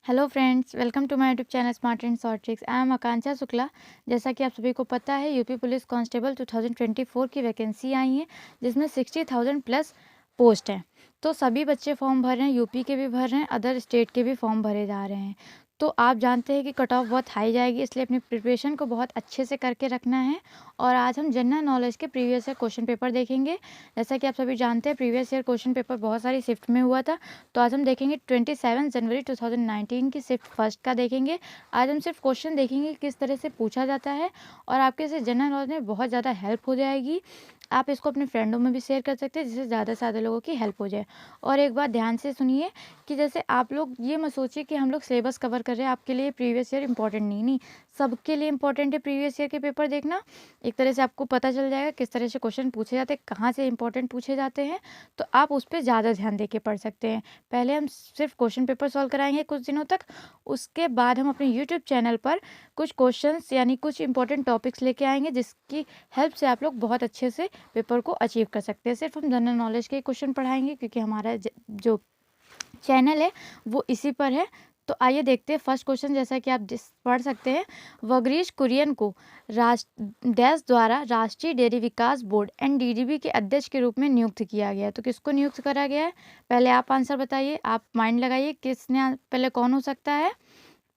Hello friends, welcome to my YouTube channel smart and short tricks. I am Akanksha Shukla. जैसा कि आप सभी को पता है, यूपी पुलिस कांस्टेबल 2024 की वैकेंसी आई है, जिसमें 60,000 प्लस पोस्ट हैं। तो सभी बच्चे फॉर्म भर रहे हैं, यूपी के भी भर रहे हैं, अदर स्टेट के भी फॉर्म भरे जा रहे हैं। तो आप जानते हैं कि कट ऑफ बहुत हाई जाएगी, इसलिए अपनी प्रिपरेशन को बहुत अच्छे से करके रखना है। और आज हम जनरल नॉलेज के प्रीवियस ईयर क्वेश्चन पेपर देखेंगे। जैसा कि आप सभी जानते हैं, प्रीवियस ईयर क्वेश्चन पेपर बहुत सारी शिफ्ट में हुआ था। तो आज हम देखेंगे 27 जनवरी 2019 की शिफ्ट फर्स्ट का देखेंगे। आज हम सिर्फ क्वेश्चन देखेंगे किस तरह से पूछा जाता है, और आपके से जनरल नॉलेज में बहुत ज़्यादा हेल्प हो जाएगी। आप इसको अपने फ्रेंडों में भी शेयर कर सकते हैं, जिससे ज़्यादा से ज़्यादा लोगों की हेल्प हो जाए। और एक बात ध्यान से सुनिए कि जैसे आप लोग ये मत सोचिए कि हम लोग सिलेबस कवर कर रहे हैं, आपके लिए प्रीवियस ईयर इंपॉर्टेंट नहीं, सबके लिए इंपॉर्टेंट है प्रीवियस ईयर के पेपर देखना। एक तरह से आपको पता चल जाएगा किस तरह से क्वेश्चन पूछे जाते हैं, कहाँ से इंपॉर्टेंट पूछे जाते हैं। तो आप उस पर ज़्यादा ध्यान दे के पढ़ सकते हैं। पहले हम सिर्फ क्वेश्चन पेपर सॉल्व कराएंगे कुछ दिनों तक, उसके बाद हम अपने यूट्यूब चैनल पर कुछ क्वेश्चंस यानी कुछ इंपॉर्टेंट टॉपिक्स लेके आएंगे, जिसकी हेल्प से आप लोग बहुत अच्छे से पेपर को अचीव कर सकते हैं। सिर्फ हम जनरल नॉलेज के क्वेश्चन पढ़ाएंगे, क्योंकि हमारा जो चैनल है वो इसी पर है। तो आइए देखते हैं फर्स्ट क्वेश्चन। जैसा कि आप पढ़ सकते हैं, वगरीश कुरियन को देश द्वारा राष्ट्रीय डेयरी विकास बोर्ड एनडीडीबी के अध्यक्ष के रूप में नियुक्त किया गया है। तो किसको नियुक्त करा गया है, पहले आप आंसर बताइए, आप माइंड लगाइए किसने पहले, कौन हो सकता है।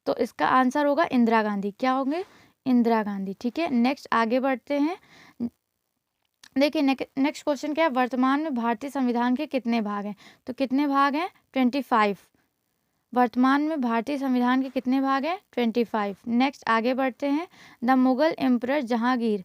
तो इसका आंसर होगा इंदिरा गांधी। क्या होंगे, इंदिरा गांधी। ठीक है, नेक्स्ट आगे बढ़ते हैं। देखिए नेक्स्ट क्वेश्चन क्या है, वर्तमान में भारतीय संविधान के कितने भाग हैं। तो कितने भाग हैं, 25। वर्तमान में भारतीय संविधान के कितने भाग हैं, 25। नेक्स्ट आगे बढ़ते हैं, द मुगल एम्परर जहांगीर।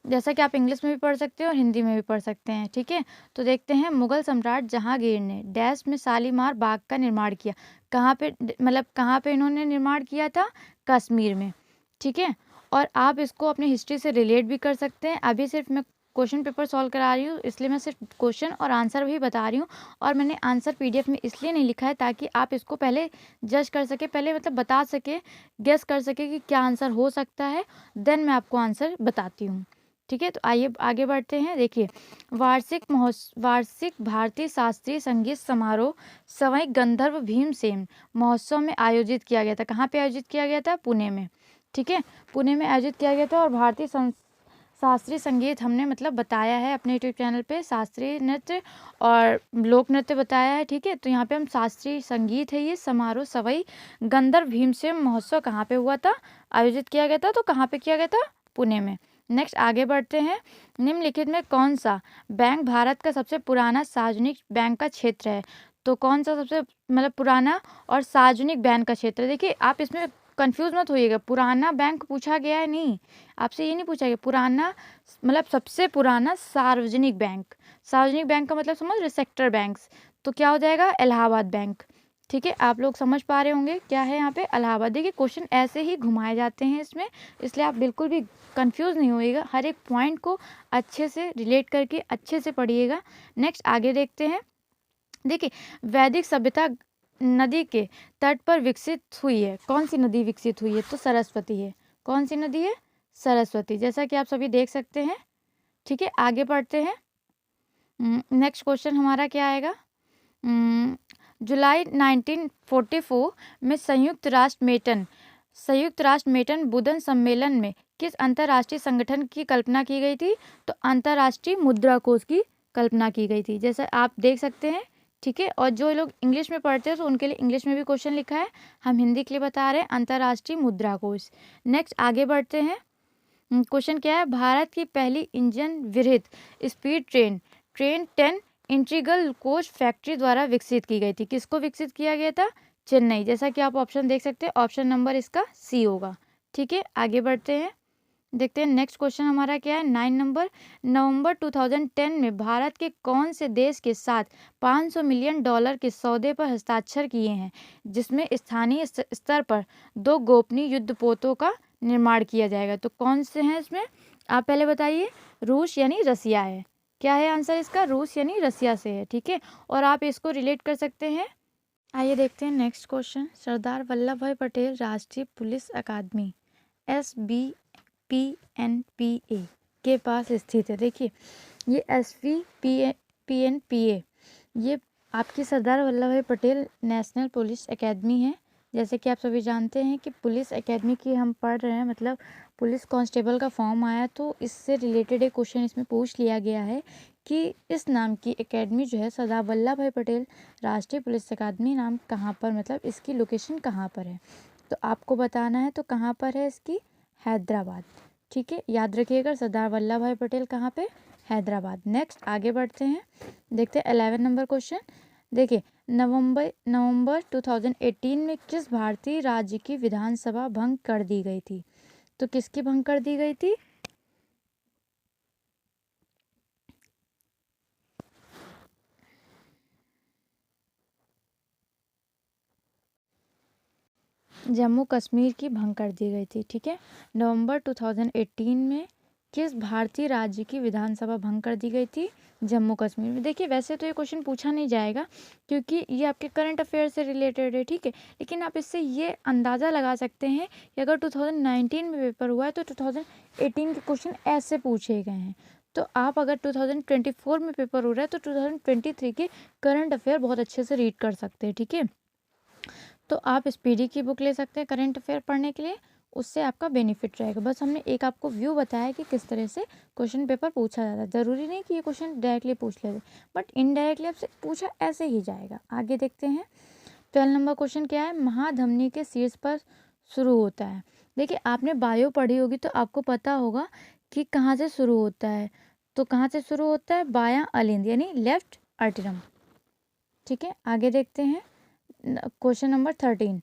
जैसा कि आप इंग्लिश में भी पढ़ सकते हैं और हिंदी में भी पढ़ सकते हैं। ठीक है, तो देखते हैं, मुगल सम्राट जहांगीर ने डैश में शालीमार बाग का निर्माण किया। कहाँ पे, मतलब कहाँ पे इन्होंने निर्माण किया था, कश्मीर में। ठीक है, और आप इसको अपनी हिस्ट्री से रिलेट भी कर सकते हैं। अभी सिर्फ मैं क्वेश्चन पेपर सॉल्व करा रही हूँ, इसलिए मैं सिर्फ क्वेश्चन और आंसर भी बता रही हूँ। और मैंने आंसर पीडीएफ में इसलिए नहीं लिखा है ताकि आप इसको पहले जज कर सके, पहले मतलब बता सके, गेस कर सके कि क्या आंसर हो सकता है, देन मैं आपको आंसर बताती हूँ। ठीक है, तो आइए आगे बढ़ते हैं। देखिए, वार्षिक भारतीय शास्त्रीय संगीत समारोह सवाई गंधर्व भीमसेन महोत्सव में आयोजित किया गया था। कहाँ पे आयोजित किया गया था, पुणे में। ठीक है, पुणे में आयोजित किया गया था। और भारतीय शास्त्रीय संगीत हमने मतलब बताया है अपने यूट्यूब चैनल पे, शास्त्रीय नृत्य और लोक नृत्य बताया है। ठीक है, तो यहाँ पे हम शास्त्रीय संगीत है ये समारोह सवाई गंधर्व भीमसेन महोत्सव कहाँ पे हुआ था, आयोजित किया गया था। तो कहाँ पे किया गया था, पुणे में। नेक्स्ट आगे बढ़ते हैं, निम्नलिखित में कौन सा बैंक भारत का सबसे पुराना सार्वजनिक बैंक का क्षेत्र है। तो कौन सा सबसे मतलब पुराना और सार्वजनिक बैंक का क्षेत्र है। देखिए, आप इसमें कंफ्यूज मत होइएगा, पुराना बैंक पूछा गया है, नहीं, आपसे ये नहीं पूछा गया। पुराना मतलब सबसे पुराना सार्वजनिक बैंक। सार्वजनिक बैंक का मतलब समझ रहे, सेक्टर बैंक्स। तो क्या हो जाएगा, इलाहाबाद बैंक। ठीक है, आप लोग समझ पा रहे होंगे क्या है यहाँ पे, इलाहाबाद। देखिए, क्वेश्चन ऐसे ही घुमाए जाते हैं इसमें, इसलिए आप बिल्कुल भी कंफ्यूज नहीं होइएगा, हर एक पॉइंट को अच्छे से रिलेट करके अच्छे से पढ़िएगा। नेक्स्ट आगे देखते हैं। देखिए, वैदिक सभ्यता नदी के तट पर विकसित हुई है। कौन सी नदी विकसित हुई है, तो सरस्वती है। कौन सी नदी है, सरस्वती, जैसा कि आप सभी देख सकते हैं। ठीक है, आगे बढ़ते हैं। नेक्स्ट क्वेश्चन हमारा क्या आएगा, जुलाई 1944 में संयुक्त राष्ट्र मेटन बुधन सम्मेलन में किस अंतर्राष्ट्रीय संगठन की कल्पना की गई थी। तो अंतर्राष्ट्रीय मुद्रा कोष की कल्पना की गई थी, जैसा आप देख सकते हैं। ठीक है, और जो लोग इंग्लिश में पढ़ते हैं तो उनके लिए इंग्लिश में भी क्वेश्चन लिखा है, हम हिंदी के लिए बता रहे हैं, अंतर्राष्ट्रीय मुद्रा कोष। नेक्स्ट आगे बढ़ते हैं। क्वेश्चन क्या है, भारत की पहली इंजन विरहित speed train 10 integral coach factory द्वारा विकसित की गई थी। किसको विकसित किया गया था, चेन्नई। जैसा कि आप ऑप्शन देख सकते हैं, ऑप्शन नंबर इसका सी होगा। ठीक है, आगे बढ़ते हैं, देखते हैं नेक्स्ट क्वेश्चन हमारा क्या है, 9 नंबर। नवंबर 2010 में भारत के कौन से देश के साथ $500 मिलियन के सौदे पर हस्ताक्षर किए हैं, जिसमें स्थानीय स्तर पर 2 गोपनीय युद्धपोतों का निर्माण किया जाएगा। तो कौन से हैं इसमें, आप पहले बताइए। रूस यानी रसिया है। क्या है आंसर इसका, रूस यानी रसिया से है। ठीक है, और आप इसको रिलेट कर सकते हैं। आइए देखते हैं नेक्स्ट क्वेश्चन, सरदार वल्लभ भाई पटेल राष्ट्रीय पुलिस अकादमी SBPNPA के पास स्थित है। देखिए, ये SBPNPA ये आपकी सरदार वल्लभ भाई पटेल नेशनल पुलिस एकेडमी है, जैसे कि आप सभी जानते हैं कि पुलिस एकेडमी की हम पढ़ रहे हैं, मतलब पुलिस कांस्टेबल का फॉर्म आया तो इससे रिलेटेड एक क्वेश्चन इसमें पूछ लिया गया है कि इस नाम की एकेडमी जो है सरदार वल्लभ भाई पटेल राष्ट्रीय पुलिस अकादमी नाम कहाँ पर, मतलब इसकी लोकेशन कहाँ पर है। तो आपको बताना है तो कहाँ पर है इसकी, हैदराबाद। ठीक है, याद रखिएगा सरदार वल्लभ भाई पटेल कहाँ पे, हैदराबाद। नेक्स्ट आगे बढ़ते हैं, देखते हैं 11 नंबर क्वेश्चन। देखिए, नवंबर 2018 में किस भारतीय राज्य की विधानसभा भंग कर दी गई थी। तो किसकी भंग कर दी गई थी, जम्मू कश्मीर की भंग कर दी गई थी। ठीक है, नवंबर 2018 में किस भारतीय राज्य की विधानसभा भंग कर दी गई थी, जम्मू कश्मीर में। देखिए, वैसे तो ये क्वेश्चन पूछा नहीं जाएगा क्योंकि ये आपके करंट अफेयर से रिलेटेड है। ठीक है, लेकिन आप इससे ये अंदाज़ा लगा सकते हैं कि अगर 2019 में पेपर हुआ है तो 2018 के क्वेश्चन ऐसे पूछे गए हैं। तो आप अगर 2024 में पेपर हो रहा है तो 2023 के करंट अफेयर बहुत अच्छे से रीड कर सकते हैं। ठीक है, तो आप स्पीडी की बुक ले सकते हैं करंट अफेयर पढ़ने के लिए, उससे आपका बेनिफिट रहेगा। बस हमने एक आपको व्यू बताया कि किस तरह से क्वेश्चन पेपर पूछा जाता है। ज़रूरी नहीं कि ये क्वेश्चन डायरेक्टली पूछ लेते, बट इनडायरेक्टली आपसे पूछा ऐसे ही जाएगा। आगे देखते हैं 12 नंबर क्वेश्चन क्या है, महाधमनी के शीर्ष पर शुरू होता है। देखिए, आपने बायो पढ़ी होगी तो आपको पता होगा कि कहाँ से शुरू होता है। तो कहाँ से शुरू होता है, बायां अलिंद यानी लेफ्ट अर्टिरम। ठीक है, आगे देखते हैं क्वेश्चन नंबर 13।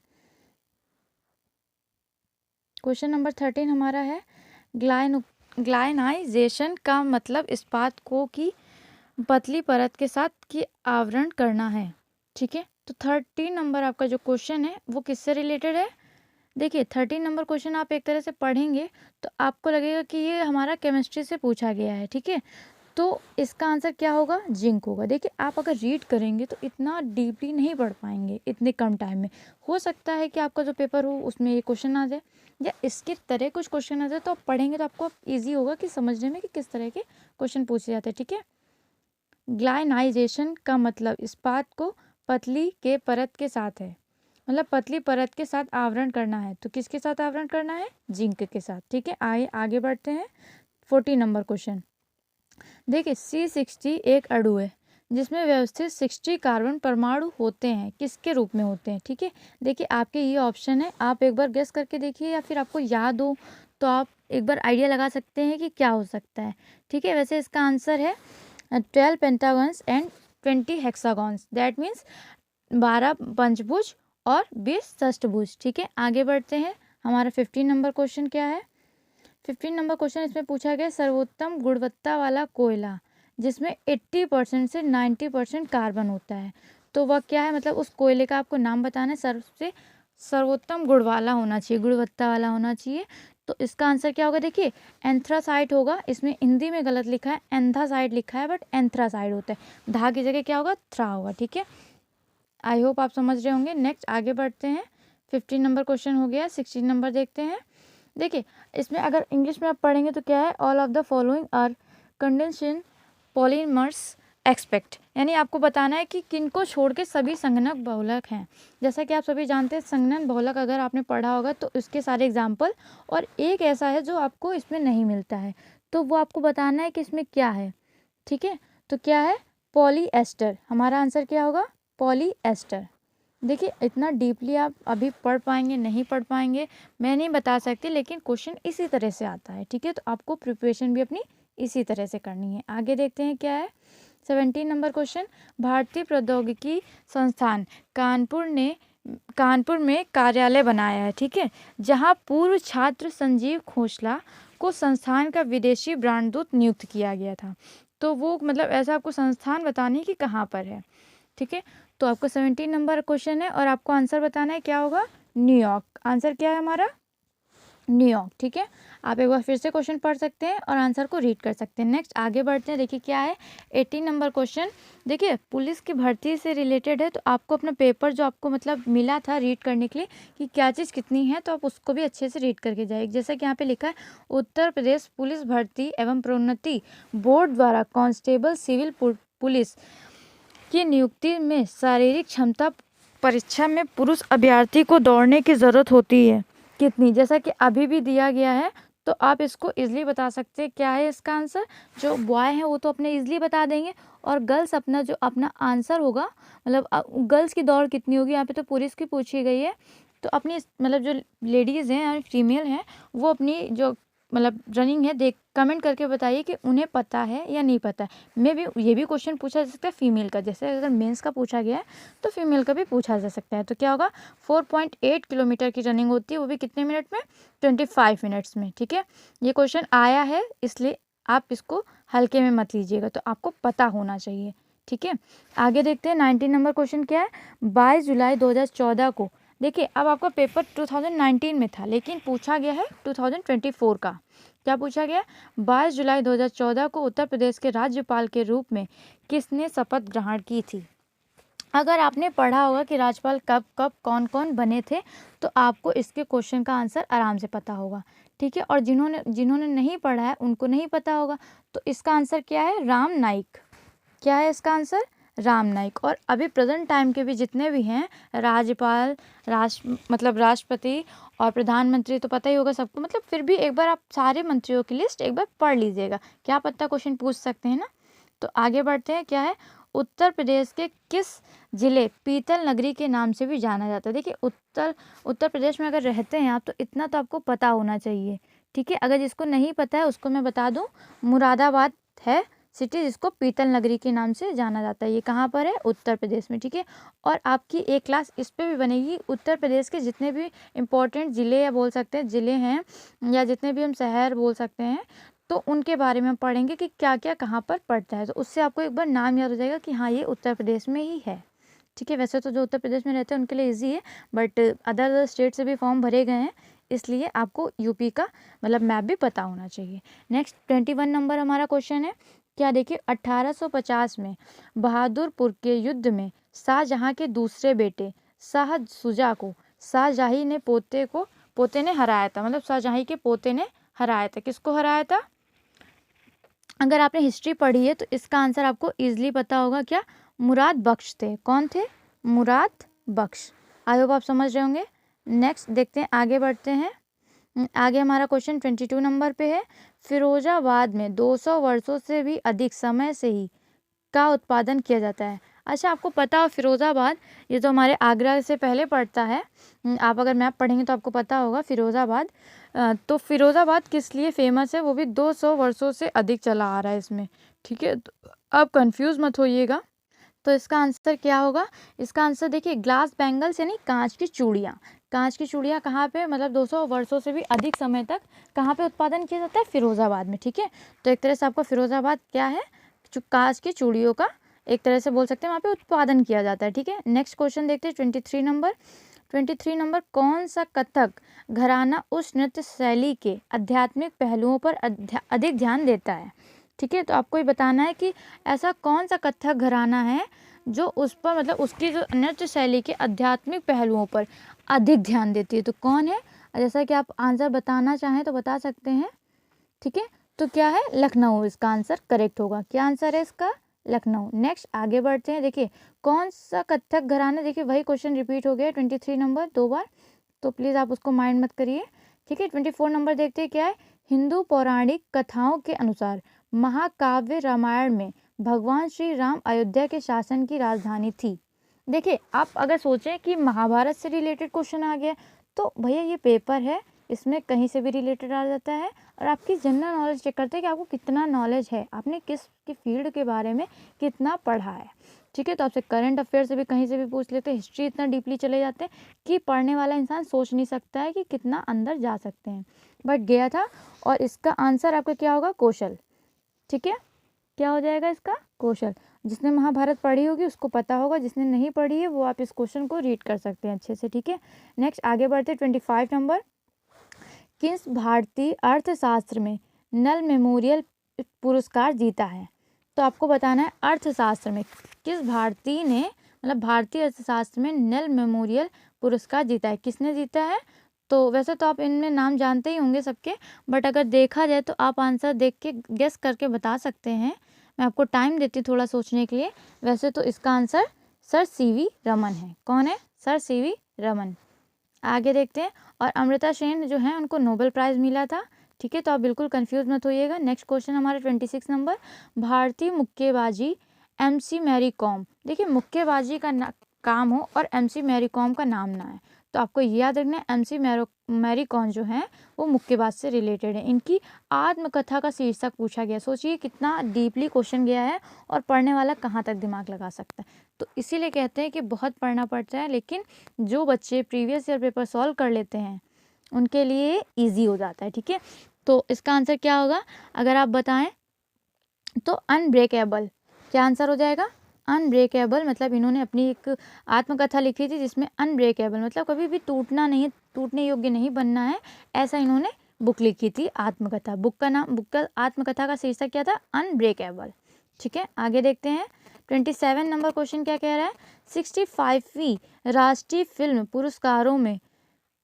क्वेश्चन नंबर 13 हमारा है, ग्लाइनाइजेशन का मतलब इस्पात को की पतली परत के साथ की आवरण करना है। ठीक है, तो 13 नंबर आपका जो क्वेश्चन है वो किससे रिलेटेड है। देखिए, 13 नंबर क्वेश्चन आप एक तरह से पढ़ेंगे तो आपको लगेगा कि ये हमारा केमिस्ट्री से पूछा गया है। ठीक है, तो इसका आंसर क्या होगा, जिंक होगा। देखिए, आप अगर रीड करेंगे तो इतना डीपली नहीं पढ़ पाएंगे इतने कम टाइम में। हो सकता है कि आपका जो पेपर हो उसमें ये क्वेश्चन आ जाए या इसकी तरह कुछ क्वेश्चन आ जाए, तो आप पढ़ेंगे तो आपको ईजी होगा कि समझने में कि किस तरह के क्वेश्चन पूछे जाते हैं। ठीक है, ग्लाइनाइजेशन का मतलब इस्पात को पतली के परत के साथ है, मतलब पतली परत के साथ आवरण करना है। तो किसके साथ आवरण करना है, जिंक के साथ। ठीक है, आगे बढ़ते हैं 14 नंबर क्वेश्चन। देखिए, C60 एक अणु है जिसमें व्यवस्थित 60 कार्बन परमाणु होते हैं, किसके रूप में होते हैं। ठीक है, देखिए आपके ये ऑप्शन है, आप एक बार गेस करके देखिए या फिर आपको याद हो तो आप एक बार आइडिया लगा सकते हैं कि क्या हो सकता है। ठीक है, वैसे इसका आंसर है 12 पेंटागन्स एंड 20 हेक्सागॉन्स, दैट मीन्स 12 पंचभुज और 20 षष्ठभुज। ठीक है, आगे बढ़ते हैं, हमारा 15 नंबर क्वेश्चन क्या है। 15 नंबर क्वेश्चन इसमें पूछा गया, सर्वोत्तम गुणवत्ता वाला कोयला जिसमें 80% से 90% कार्बन होता है, तो वह क्या है, मतलब उस कोयले का आपको नाम बताना है। सबसे सर्वोत्तम गुण वाला होना चाहिए, गुणवत्ता वाला होना चाहिए। तो इसका आंसर क्या होगा, देखिए एंथ्रासाइट होगा। इसमें हिंदी में गलत लिखा है, एंथासाइड लिखा है, बट एंथ्रासाइड होता है। धा की जगह क्या होगा, थ्रा होगा। ठीक है, आई होप आप समझ रहे होंगे। नेक्स्ट आगे बढ़ते हैं, 15 नंबर क्वेश्चन हो गया, 16 नंबर देखते हैं। देखिए, इसमें अगर इंग्लिश में आप पढ़ेंगे तो क्या है, all of the following are condensation polymers expect, यानी आपको बताना है कि किनको छोड़ के सभी संगणक बहुलक हैं। जैसा कि आप सभी जानते हैं, संगणक बहुलक अगर आपने पढ़ा होगा तो इसके सारे एग्जाम्पल, और एक ऐसा है जो आपको इसमें नहीं मिलता है, तो वो आपको बताना है कि इसमें क्या है। ठीक है, तो क्या है, पॉलीएस्टर। हमारा आंसर क्या होगा, पॉलीएस्टर। देखिए, इतना डीपली आप अभी पढ़ पाएंगे नहीं पढ़ पाएंगे मैं नहीं बता सकती, लेकिन क्वेश्चन इसी तरह से आता है। ठीक है, तो आपको प्रिपरेशन भी अपनी इसी तरह से करनी है। आगे देखते हैं क्या है, 17 नंबर क्वेश्चन, भारतीय प्रौद्योगिकी संस्थान कानपुर में कार्यालय बनाया है। ठीक है, जहां पूर्व छात्र संजीव खोसला को संस्थान का विदेशी ब्रांड दूत नियुक्त किया गया था। तो वो मतलब ऐसा आपको संस्थान बतानी है कि कहाँ पर है। ठीक है, तो आपको 17 नंबर क्वेश्चन है और आपको आंसर बताना है, क्या होगा, न्यूयॉर्क। आंसर क्या है हमारा, न्यूयॉर्क। ठीक है, आप एक बार फिर से क्वेश्चन पढ़ सकते हैं और आंसर को रीड कर सकते हैं। नेक्स्ट आगे बढ़ते हैं, देखिए क्या है 18 नंबर क्वेश्चन। देखिए, पुलिस की भर्ती से रिलेटेड है, तो आपको अपना पेपर जो आपको मतलब मिला था रीड करने के लिए कि क्या चीज़ कितनी है, तो आप उसको भी अच्छे से रीड करके जाइए। जैसा कि यहाँ पे लिखा है, उत्तर प्रदेश पुलिस भर्ती एवं प्रोन्नति बोर्ड द्वारा कांस्टेबल सिविल पुलिस की नियुक्ति में शारीरिक क्षमता परीक्षा में पुरुष अभ्यर्थी को दौड़ने की ज़रूरत होती है कितनी, जैसा कि अभी भी दिया गया है, तो आप इसको इजीली बता सकते हैं। क्या है इसका आंसर? जो बॉय है वो तो अपने इजीली बता देंगे, और गर्ल्स अपना जो अपना आंसर होगा, मतलब गर्ल्स की दौड़ कितनी होगी, यहाँ पे तो पुरुष की पूछी गई है, तो अपनी मतलब जो लेडीज़ हैं और फीमेल हैं वो अपनी जो मतलब रनिंग है देख कमेंट करके बताइए कि उन्हें पता है या नहीं पता है। मे भी ये भी क्वेश्चन पूछा जा सकता है फीमेल का, जैसे अगर मेंस का पूछा गया है तो फीमेल का भी पूछा जा सकता है। तो क्या होगा, 4.8 किलोमीटर की रनिंग होती है, वो भी कितने मिनट में? 25 मिनट्स में। ठीक है, ये क्वेश्चन आया है इसलिए आप इसको हल्के में मत लीजिएगा, तो आपको पता होना चाहिए। ठीक है, आगे देखते हैं 19 नंबर क्वेश्चन क्या है। 22 जुलाई 2014 को, देखिए अब आपका पेपर 2019 में था लेकिन पूछा गया है 2024 का। क्या पूछा गया? 22 जुलाई 2014 को उत्तर प्रदेश के राज्यपाल के रूप में किसने शपथ ग्रहण की थी? अगर आपने पढ़ा होगा कि राज्यपाल कब कब कौन कौन बने थे, तो आपको इसके क्वेश्चन का आंसर आराम से पता होगा। ठीक है, और जिन्होंने नहीं पढ़ा है उनको नहीं पता होगा, तो इसका आंसर क्या है? राम नाईक। क्या है इसका आंसर? राम नाईक। और अभी प्रेजेंट टाइम के भी जितने भी हैं राज्यपाल, मतलब राष्ट्रपति और प्रधानमंत्री, तो पता ही होगा सबको, मतलब फिर भी एक बार आप सारे मंत्रियों की लिस्ट एक बार पढ़ लीजिएगा, क्या पता क्वेश्चन पूछ सकते हैं ना। तो आगे बढ़ते हैं, क्या है? उत्तर प्रदेश के किस जिले पीतल नगरी के नाम से भी जाना जाता है? देखिए उत्तर प्रदेश में अगर रहते हैं आप तो इतना तो आपको पता होना चाहिए। ठीक है, अगर जिसको नहीं पता है उसको मैं बता दूं, मुरादाबाद है सिटी जिसको पीतल नगरी के नाम से जाना जाता है। ये कहाँ पर है? उत्तर प्रदेश में। ठीक है, और आपकी एक क्लास इस पे भी बनेगी, उत्तर प्रदेश के जितने भी इम्पोर्टेंट ज़िले या बोल सकते हैं ज़िले हैं, या जितने भी हम शहर बोल सकते हैं, तो उनके बारे में पढ़ेंगे कि क्या क्या कहाँ पर पड़ता है, तो उससे आपको एक बार नाम याद हो जाएगा कि हाँ ये उत्तर प्रदेश में ही है। ठीक है, वैसे तो जो उत्तर प्रदेश में रहते हैं उनके लिए ईजी है, बट अदर स्टेट से भी फॉर्म भरे गए हैं, इसलिए आपको यूपी का मतलब मैप भी पता होना चाहिए। नेक्स्ट 21 नंबर हमारा क्वेश्चन है। क्या? देखिए 1850 में बहादुरपुर के युद्ध में शाहजहां के दूसरे बेटे शाह शुजा को शाहजहां ने पोते ने हराया था, मतलब शाहजहां के पोते ने हराया था। किसको हराया था? अगर आपने हिस्ट्री पढ़ी है तो इसका आंसर आपको इजीली पता होगा। क्या? मुराद बख्श थे। कौन थे? मुराद बख्श। आई होप आप समझ रहे होंगे। नेक्स्ट देखते हैं, आगे बढ़ते हैं। आगे हमारा क्वेश्चन 22 नंबर पे है। फिरोजाबाद में 200 वर्षों से भी अधिक समय से ही का उत्पादन किया जाता है। अच्छा, आपको पता हो फिरोज़ाबाद ये तो हमारे आगरा से पहले पड़ता है, आप अगर मैप पढ़ेंगे तो आपको पता होगा फिरोज़ाबाद। तो फिरोज़ाबाद किस लिए फेमस है? वो भी 200 वर्षों से अधिक चला आ रहा है इसमें। ठीक है, तो आप कंफ्यूज मत होइएगा। तो इसका आंसर क्या होगा? इसका आंसर देखिए ग्लास बैंगल्स यानी कांच की चूड़ियाँ। कांच की चूड़ियाँ कहाँ पे, मतलब 200 वर्षों से भी अधिक समय तक कहाँ पे उत्पादन किया जाता है? फिरोज़ाबाद में। ठीक है, तो एक तरह से आपको फिरोज़ाबाद क्या है, कांच की चूड़ियों का एक तरह से बोल सकते हैं वहाँ पे उत्पादन किया जाता है। ठीक है, नेक्स्ट क्वेश्चन देखते हैं 23 नंबर। कौन सा कथक घराना उस नृत्य शैली के आध्यात्मिक पहलुओं पर अधिक ध्यान देता है? ठीक है, तो आपको ये बताना है कि ऐसा कौन सा कथक घराना है जो उस पर मतलब उसकी जो नृत्य शैली के आध्यात्मिक पहलुओं पर अधिक ध्यान देती है, तो कौन है? जैसा कि आप आंसर बताना चाहें तो बता सकते हैं। ठीक है, तो क्या है? लखनऊ इसका आंसर करेक्ट होगा। क्या आंसर है इसका? लखनऊ। नेक्स्ट आगे बढ़ते हैं। देखिए कौन सा कथक घराना, देखिए वही क्वेश्चन रिपीट हो गया 23 नंबर 2 बार, तो प्लीज़ आप उसको माइंड मत करिए। ठीक है, 24 नंबर देखते हैं क्या है। हिंदू पौराणिक कथाओं के अनुसार महाकाव्य रामायण में भगवान श्री राम अयोध्या के शासन की राजधानी थी। देखिए आप अगर सोचें कि महाभारत से रिलेटेड क्वेश्चन आ गया, तो भैया ये पेपर है, इसमें कहीं से भी रिलेटेड आ जाता है, और आपकी जनरल नॉलेज चेक करते हैं कि आपको कितना नॉलेज है, आपने किस की फील्ड के बारे में कितना पढ़ा है। ठीक है, तो आपसे करंट अफेयर से भी कहीं से भी पूछ लेते हैं, हिस्ट्री इतना डीपली चले जाते हैं कि पढ़ने वाला इंसान सोच नहीं सकता है कि कितना अंदर जा सकते हैं, बट गया था। और इसका आंसर आपका क्या होगा? कौशल। ठीक है, क्या हो जाएगा इसका? कौशल। जिसने महाभारत पढ़ी होगी उसको पता होगा, जिसने नहीं पढ़ी है वो आप इस क्वेश्चन को रीड कर सकते हैं अच्छे से। ठीक है, नेक्स्ट आगे बढ़ते 25 नंबर। किस भारतीय अर्थशास्त्र में नल मेमोरियल पुरस्कार जीता है? तो आपको बताना है अर्थशास्त्र में किस भारतीय ने, मतलब भारतीय अर्थशास्त्र में नल मेमोरियल पुरस्कार जीता है, किसने जीता है? तो वैसे तो आप इनमें नाम जानते ही होंगे सबके, बट अगर देखा जाए तो आप आंसर देख के गेस करके बता सकते हैं। मैं आपको टाइम देती हूँ थोड़ा सोचने के लिए। वैसे तो इसका आंसर सर CV रमन है। कौन है? Sir CV Raman. आगे देखते हैं। और अमृता सेन जो है उनको नोबेल प्राइज़ मिला था। ठीक है, तो आप बिल्कुल कंफ्यूज मत होइएगा। नेक्स्ट क्वेश्चन हमारा 26 नंबर, भारतीय मुक्केबाजी MC मैरी कॉम। देखिए मुक्केबाजी का काम हो और MC मैरी कॉम का नाम ना है, तो आपको ये याद रखना है MC मैरी कॉम जो है वो मुक्केबाज से रिलेटेड है। इनकी आत्मकथा का शीर्षक पूछा गया। सोचिए कितना डीपली क्वेश्चन गया है और पढ़ने वाला कहाँ तक दिमाग लगा सकता है। तो इसीलिए कहते हैं कि बहुत पढ़ना पड़ता है, लेकिन जो बच्चे प्रीवियस ईयर पेपर सॉल्व कर लेते हैं उनके लिए ईजी हो जाता है। ठीक है, तो इसका आंसर क्या होगा अगर आप बताएं तो अनब्रेकेबल। क्या आंसर हो जाएगा? अनब्रेकेबल। मतलब इन्होंने अपनी एक आत्मकथा लिखी थी जिसमें अनब्रेकेबल मतलब कभी भी टूटना नहीं, टूटने योग्य नहीं बनना है, ऐसा इन्होंने बुक लिखी थी आत्मकथा। बुक का आत्मकथा का शीर्षक क्या था? अनब्रेकेबल। ठीक है, आगे देखते हैं। 27 नंबर क्वेश्चन क्या कह रहा है? 65वीं राष्ट्रीय फिल्म पुरस्कारों में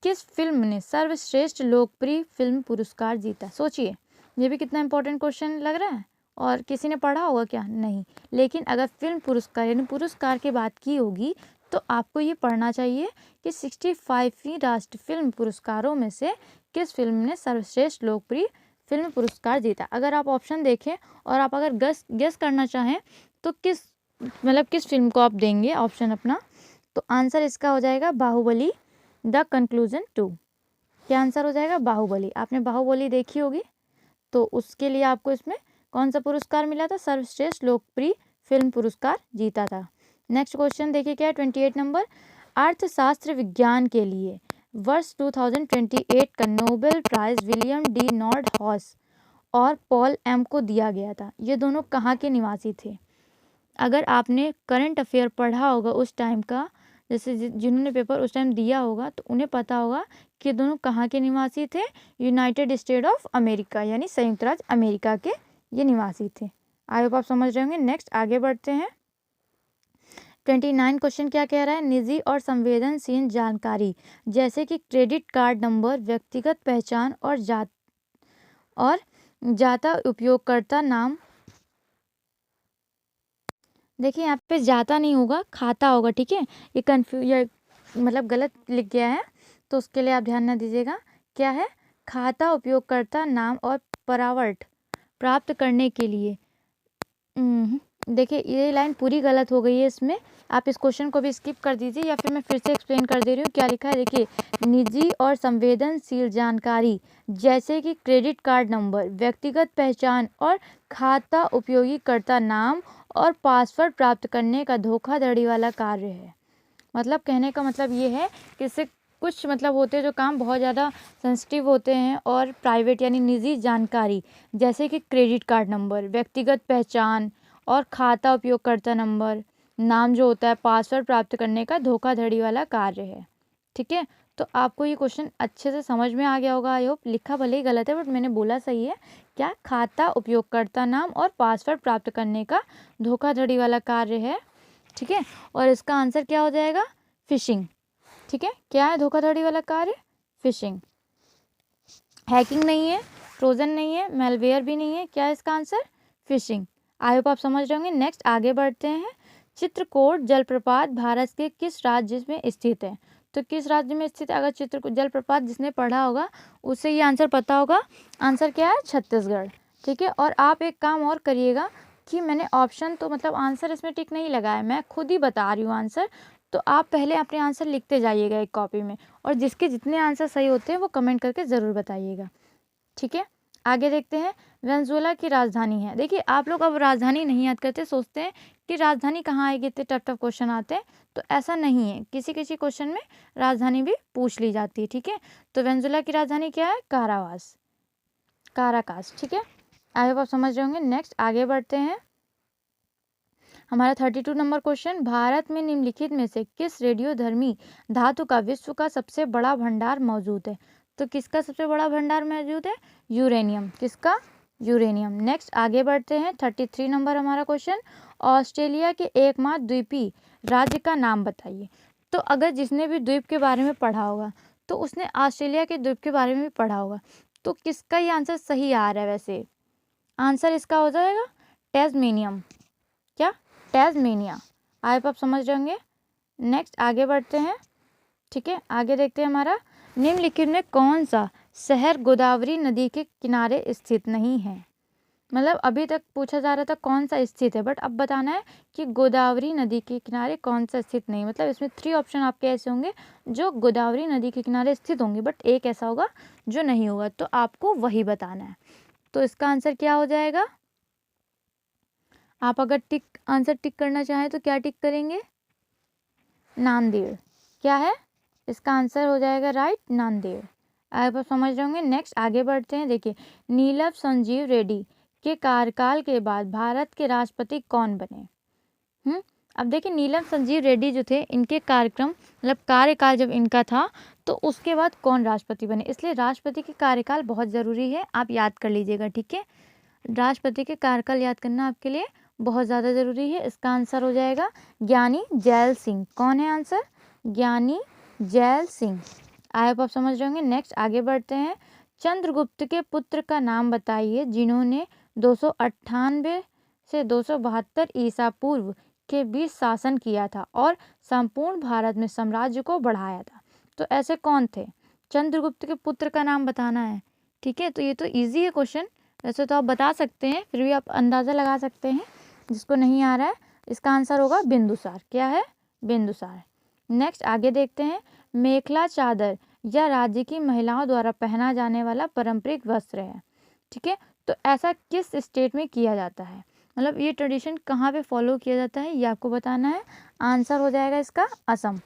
किस फिल्म ने सर्वश्रेष्ठ लोकप्रिय फिल्म पुरस्कार जीता? सोचिए, ये भी कितना इंपॉर्टेंट क्वेश्चन लग रहा है। और किसी ने पढ़ा होगा क्या? नहीं। लेकिन अगर फिल्म पुरस्कार यानी पुरस्कार की बात की होगी तो आपको ये पढ़ना चाहिए कि 65वीं राष्ट्रीय फिल्म पुरस्कारों में से किस फिल्म ने सर्वश्रेष्ठ लोकप्रिय फिल्म पुरस्कार जीता। अगर आप ऑप्शन देखें और आप अगर गेस करना चाहें तो किस फिल्म को आप देंगे ऑप्शन अपना, तो आंसर इसका हो जाएगा बाहुबली द कंक्लूजन 2। क्या आंसर हो जाएगा? बाहुबली। आपने बाहुबली देखी होगी, तो उसके लिए आपको इसमें कौन सा पुरस्कार मिला था? सर्वश्रेष्ठ लोकप्रिय फिल्म पुरस्कार जीता था। नेक्स्ट क्वेश्चन देखिए क्या है 28 नंबर, अर्थशास्त्र विज्ञान के लिए वर्ष 2028 का नोबेल प्राइज विलियम डी नॉर्डहॉस और पॉल एम को दिया गया था। ये दोनों कहाँ के निवासी थे? अगर आपने करंट अफेयर पढ़ा होगा उस टाइम का, जैसे जिन्होंने पेपर उस टाइम दिया होगा तो उन्हें पता होगा कि दोनों कहाँ के निवासी थे? यूनाइटेड स्टेट ऑफ अमेरिका यानी संयुक्त राज्य अमेरिका के ये निवासी थे। आई होप आप समझ रहे होंगे। नेक्स्ट आगे बढ़ते हैं। 29 क्वेश्चन क्या कह रहा है? निजी और संवेदनशील जानकारी जैसे कि क्रेडिट कार्ड नंबर, व्यक्तिगत पहचान और जाता उपयोगकर्ता नाम। देखिए यहाँ पे जाता नहीं होगा, खाता होगा। ठीक है, ये मतलब गलत लिख गया है, तो उसके लिए आप ध्यान न दीजिएगा। क्या है? खाता उपयोगकर्ता नाम और परावर्त प्राप्त करने के लिए। देखिए ये लाइन पूरी गलत हो गई है इसमें, आप इस क्वेश्चन को भी स्किप कर दीजिए या फिर मैं फिर से एक्सप्लेन कर दे रही हूँ क्या लिखा है। देखिए, निजी और संवेदनशील जानकारी जैसे कि क्रेडिट कार्ड नंबर, व्यक्तिगत पहचान और खाता उपयोगकर्ता नाम और पासवर्ड प्राप्त करने का धोखाधड़ी वाला कार्य है। मतलब कहने का मतलब ये है कि इससे कुछ मतलब होते हैं जो काम बहुत ज़्यादा सेंसिटिव होते हैं और प्राइवेट यानी निजी जानकारी जैसे कि क्रेडिट कार्ड नंबर, व्यक्तिगत पहचान और खाता उपयोगकर्ता नंबर, नाम जो होता है, पासवर्ड प्राप्त करने का धोखाधड़ी वाला कार्य है। ठीक है, तो आपको ये क्वेश्चन अच्छे से समझ में आ गया होगा। I hope. लिखा भले ही गलत है बट मैंने बोला सही है। क्या? खाता उपयोगकर्ता नाम और पासवर्ड प्राप्त करने का धोखाधड़ी वाला कार्य है। ठीक है, और इसका आंसर क्या हो जाएगा? फिशिंग। ठीक है, क्या है धोखाधड़ी वाला कार्य? फिशिंग। हैकिंग नहीं है, ट्रोजन नहीं है, मेलवेयर भी नहीं है। क्या है इसका आंसर? फिशिंग। आई होप आप समझ रहे होंगे। नेक्स्ट आगे बढ़ते हैं। चित्रकूट जलप्रपात भारत के किस राज्य में स्थित है? तो किस राज्य में स्थित है? अगर चित्रकूट जलप्रपात जिसने पढ़ा होगा उसे ये आंसर पता होगा। आंसर क्या है? छत्तीसगढ़। ठीक है, और आप एक काम और करिएगा कि मैंने ऑप्शन तो मतलब आंसर इसमें टिक नहीं लगाया, मैं खुद ही बता रही हूँ आंसर, तो आप पहले अपने आंसर लिखते जाइएगा एक कॉपी में, और जिसके जितने आंसर सही होते हैं वो कमेंट करके ज़रूर बताइएगा। ठीक है, आगे देखते हैं। वेनेजुएला की राजधानी है। देखिए आप लोग अब राजधानी नहीं याद करते, सोचते हैं कि राजधानी कहाँ आएगी, इतने टफ टफ क्वेश्चन आते हैं, तो ऐसा नहीं है। किसी किसी क्वेश्चन में राजधानी भी पूछ ली जाती है। ठीक है, तो वेनेजुएला की राजधानी क्या है? काराकास। ठीक है, आई होप आप समझ रहे होंगे। नेक्स्ट आगे बढ़ते हैं। हमारा 32 नंबर क्वेश्चन, भारत में निम्नलिखित में से किस रेडियोधर्मी धातु का विश्व का सबसे बड़ा भंडार मौजूद है? तो किसका सबसे बड़ा भंडार मौजूद है? यूरेनियम। किसका? यूरेनियम। नेक्स्ट आगे बढ़ते हैं। 33 नंबर हमारा क्वेश्चन, ऑस्ट्रेलिया के एकमात्र द्वीपीय राज्य का नाम बताइए। तो अगर जिसने भी द्वीप के बारे में पढ़ा होगा तो उसने ऑस्ट्रेलिया के द्वीप के बारे में भी पढ़ा होगा, तो किसका ये आंसर सही आ रहा है? वैसे आंसर इसका हो जाएगा टैस्मेनियम। क्या? टैस्मेनिया। आई होप आप समझ रहे होंगे। नेक्स्ट आगे बढ़ते हैं। ठीक है, आगे देखते हैं हमारा निम्नलिखित में कौन सा शहर गोदावरी नदी के किनारे स्थित नहीं है। मतलब अभी तक पूछा जा रहा था कौन सा स्थित है, बट अब बताना है कि गोदावरी नदी के किनारे कौन सा स्थित नहीं। मतलब इसमें 3 ऑप्शन आपके ऐसे होंगे जो गोदावरी नदी के किनारे स्थित होंगे, बट एक ऐसा होगा जो नहीं होगा, तो आपको वही बताना है। तो इसका आंसर क्या हो जाएगा? आप अगर आंसर टिक करना चाहें तो क्या टिक करेंगे? नांदेड़। क्या है इसका आंसर? हो जाएगा राइट, नांदेड़। आप समझ रहे होंगे। नेक्स्ट आगे बढ़ते हैं। देखिए, नीलम संजीव रेड्डी के कार्यकाल के बाद भारत के राष्ट्रपति कौन बने? अब देखिए, नीलम संजीव रेड्डी जो थे, इनके कार्यकाल जब इनका था तो उसके बाद कौन राष्ट्रपति बने, इसलिए राष्ट्रपति के कार्यकाल बहुत ज़रूरी है, आप याद कर लीजिएगा। ठीक है, राष्ट्रपति के कार्यकाल याद करना आपके लिए बहुत ज़्यादा ज़रूरी है। इसका आंसर हो जाएगा ज्ञानी जैल सिंह। कौन है आंसर? ज्ञानी जैल सिंह। आप समझ रहे होंगे। नेक्स्ट आगे बढ़ते हैं। चंद्रगुप्त के पुत्र का नाम बताइए जिन्होंने 298 से 272 ईसा पूर्व के बीच शासन किया था और संपूर्ण भारत में साम्राज्य को बढ़ाया था। तो ऐसे कौन थे? चंद्रगुप्त के पुत्र का नाम बताना है। ठीक है, तो ये तो इजी है क्वेश्चन, वैसे तो आप बता सकते हैं, फिर भी आप अंदाज़ा लगा सकते हैं जिसको नहीं आ रहा है। इसका आंसर होगा बिंदुसार। क्या है? बिंदुसार। नेक्स्ट आगे देखते हैं। मेखला चादर या राज्य की महिलाओं द्वारा पहना जाने वाला पारंपरिक वस्त्र है। ठीक है, तो ऐसा किस स्टेट में किया जाता है? मतलब ये ट्रेडिशन कहाँ पे फॉलो किया जाता है, ये आपको बताना है। आंसर हो जाएगा इसका असम।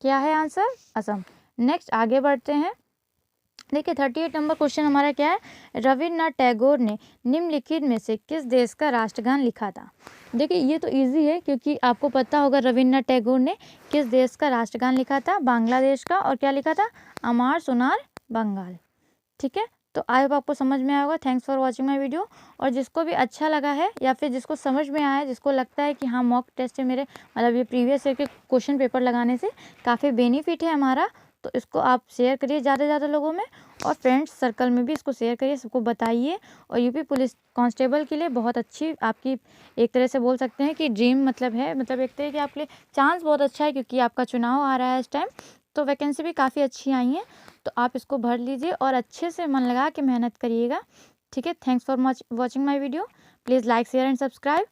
क्या है आंसर? असम। नेक्स्ट आगे बढ़ते हैं। देखिए, 38 नंबर क्वेश्चन हमारा क्या है? रविन्द्रनाथ टैगोर ने निम्नलिखित में से किस देश का राष्ट्रगान लिखा था? देखिए, ये तो इजी है क्योंकि आपको पता होगा रविन्द्रनाथ टैगोर ने किस देश का राष्ट्रगान लिखा था? बांग्लादेश का। और क्या लिखा था? अमार सोनार बंगाल। ठीक है, तो आई होप आपको समझ में आया होगा। Thanks for watching my video. और जिसको भी अच्छा लगा है या फिर जिसको समझ में आया है, जिसको लगता है कि हाँ मॉक टेस्ट से मेरे मतलब ये प्रीवियस ईयर के क्वेश्चन पेपर लगाने से काफ़ी बेनिफिट है हमारा, तो इसको आप शेयर करिए ज़्यादा से ज़्यादा लोगों में, और फ्रेंड्स सर्कल में भी इसको शेयर करिए, सबको बताइए। और यूपी पुलिस कांस्टेबल के लिए बहुत अच्छी आपकी एक तरह से बोल सकते हैं कि ड्रीम मतलब है, मतलब एक तरह की आपके लिए चांस बहुत अच्छा है क्योंकि आपका चुनाव आ रहा है इस टाइम, तो वैकेंसी भी काफ़ी अच्छी आई हैं, तो आप इसको भर लीजिए और अच्छे से मन लगा के मेहनत करिएगा। ठीक है, thanks for watching my video. Please like share and subscribe.